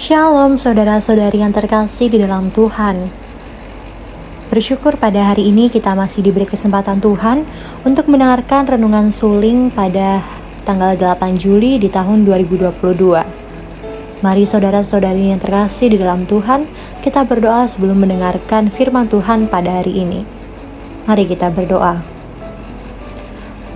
Shalom saudara-saudari yang terkasih di dalam Tuhan. Bersyukur pada hari ini kita masih diberi kesempatan Tuhan untuk mendengarkan renungan suling pada tanggal 8 Juli di tahun 2022. Mari saudara-saudari yang terkasih di dalam Tuhan, kita berdoa sebelum mendengarkan firman Tuhan pada hari ini. Mari kita berdoa.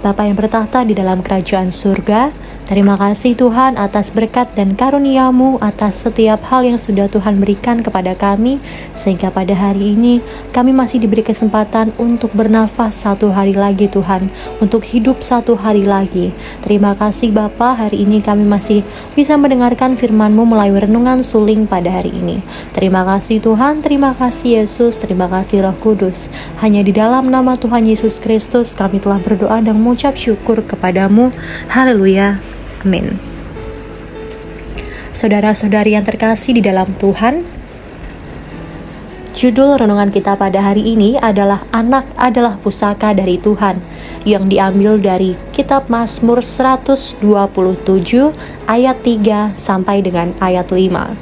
Bapa yang bertahta di dalam kerajaan surga, terima kasih Tuhan atas berkat dan karunia-Mu, atas setiap hal yang sudah Tuhan berikan kepada kami, sehingga pada hari ini kami masih diberi kesempatan untuk bernafas satu hari lagi Tuhan, untuk hidup satu hari lagi. Terima kasih Bapa, hari ini kami masih bisa mendengarkan firman-Mu melalui renungan suling pada hari ini. Terima kasih Tuhan, terima kasih Yesus, terima kasih Roh Kudus. Hanya di dalam nama Tuhan Yesus Kristus kami telah berdoa dan mengucap syukur kepada-Mu. Haleluya. Amin. Saudara-saudari yang terkasih di dalam Tuhan, judul renungan kita pada hari ini adalah Anak adalah Pusaka dari Tuhan, yang diambil dari kitab Mazmur 127 ayat 3 sampai dengan ayat 5.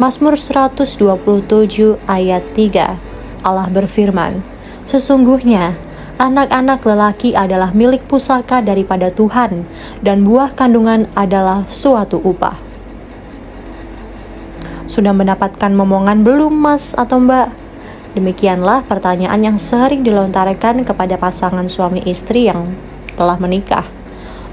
Mazmur 127 ayat 3, Allah berfirman, "Sesungguhnya anak-anak lelaki adalah milik pusaka daripada Tuhan, dan buah kandungan adalah suatu upah." Sudah mendapatkan momongan belum Mas atau Mbak? Demikianlah pertanyaan yang sering dilontarkan kepada pasangan suami istri yang telah menikah.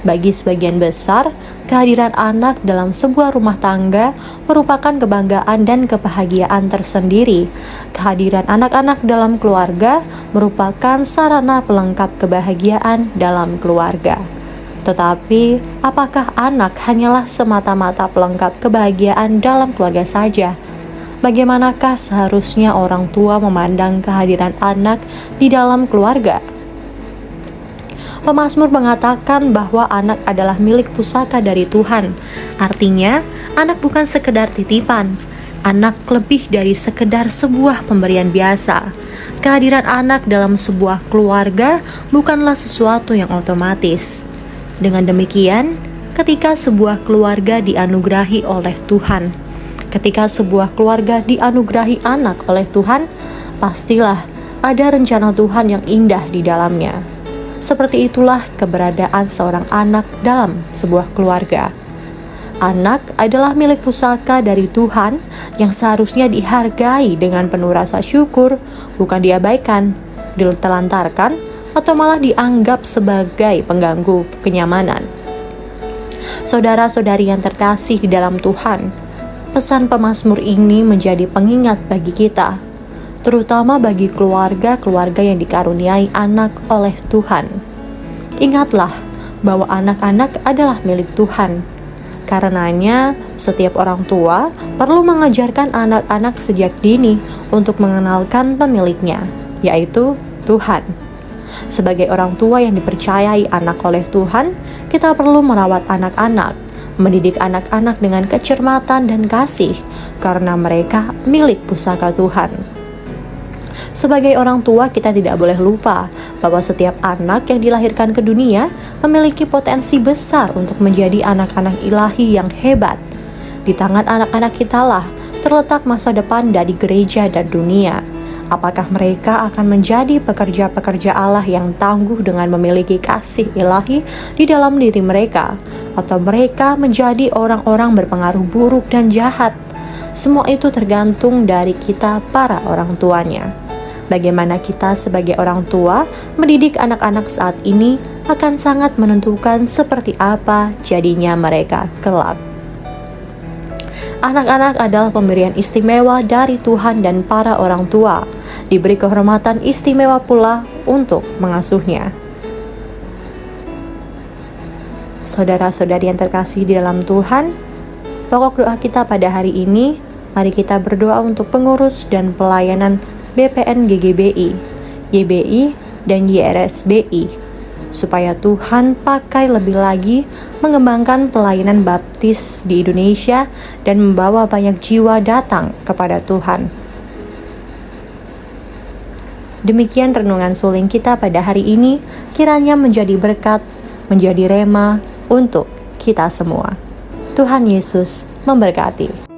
Bagi sebagian besar, kehadiran anak dalam sebuah rumah tangga merupakan kebanggaan dan kebahagiaan tersendiri. Kehadiran anak-anak dalam keluarga merupakan sarana pelengkap kebahagiaan dalam keluarga. Tetapi, apakah anak hanyalah semata-mata pelengkap kebahagiaan dalam keluarga saja? Bagaimanakah seharusnya orang tua memandang kehadiran anak di dalam keluarga? Pemazmur mengatakan bahwa anak adalah milik pusaka dari Tuhan. Artinya, anak bukan sekedar titipan. Anak lebih dari sekedar sebuah pemberian biasa. Kehadiran anak dalam sebuah keluarga bukanlah sesuatu yang otomatis. Dengan demikian, ketika sebuah keluarga dianugerahi oleh Tuhan, ketika sebuah keluarga dianugerahi anak oleh Tuhan, pastilah ada rencana Tuhan yang indah di dalamnya. Seperti itulah keberadaan seorang anak dalam sebuah keluarga. Anak adalah milik pusaka dari Tuhan yang seharusnya dihargai dengan penuh rasa syukur, bukan diabaikan, ditelantarkan, atau malah dianggap sebagai pengganggu kenyamanan. Saudara-saudari yang terkasih di dalam Tuhan, pesan pemazmur ini menjadi pengingat bagi kita, terutama bagi keluarga-keluarga yang dikaruniai anak oleh Tuhan. Ingatlah bahwa anak-anak adalah milik Tuhan. Karenanya, setiap orang tua perlu mengajarkan anak-anak sejak dini untuk mengenalkan pemiliknya, yaitu Tuhan. Sebagai orang tua yang dipercayai anak oleh Tuhan, kita perlu merawat anak-anak, mendidik anak-anak dengan kecermatan dan kasih, karena mereka milik pusaka Tuhan. Sebagai orang tua, kita tidak boleh lupa bahwa setiap anak yang dilahirkan ke dunia memiliki potensi besar untuk menjadi anak-anak ilahi yang hebat. Di tangan anak-anak kitalah terletak masa depan dari gereja dan dunia. Apakah mereka akan menjadi pekerja-pekerja Allah yang tangguh dengan memiliki kasih ilahi di dalam diri mereka, atau mereka menjadi orang-orang berpengaruh buruk dan jahat? Semua itu tergantung dari kita, para orang tuanya. Bagaimana kita sebagai orang tua mendidik anak-anak saat ini akan sangat menentukan seperti apa jadinya mereka kelak. Anak-anak adalah pemberian istimewa dari Tuhan, dan para orang tua diberi kehormatan istimewa pula untuk mengasuhnya. Saudara-saudari yang terkasih di dalam Tuhan, pokok doa kita pada hari ini, mari kita berdoa untuk pengurus dan pelayanan BPN GGBI, YBI, dan YRSBI, supaya Tuhan pakai lebih lagi mengembangkan pelayanan baptis di Indonesia dan membawa banyak jiwa datang kepada Tuhan. Demikian renungan suling kita pada hari ini, kiranya menjadi berkat, menjadi rema untuk kita semua. Tuhan Yesus memberkati.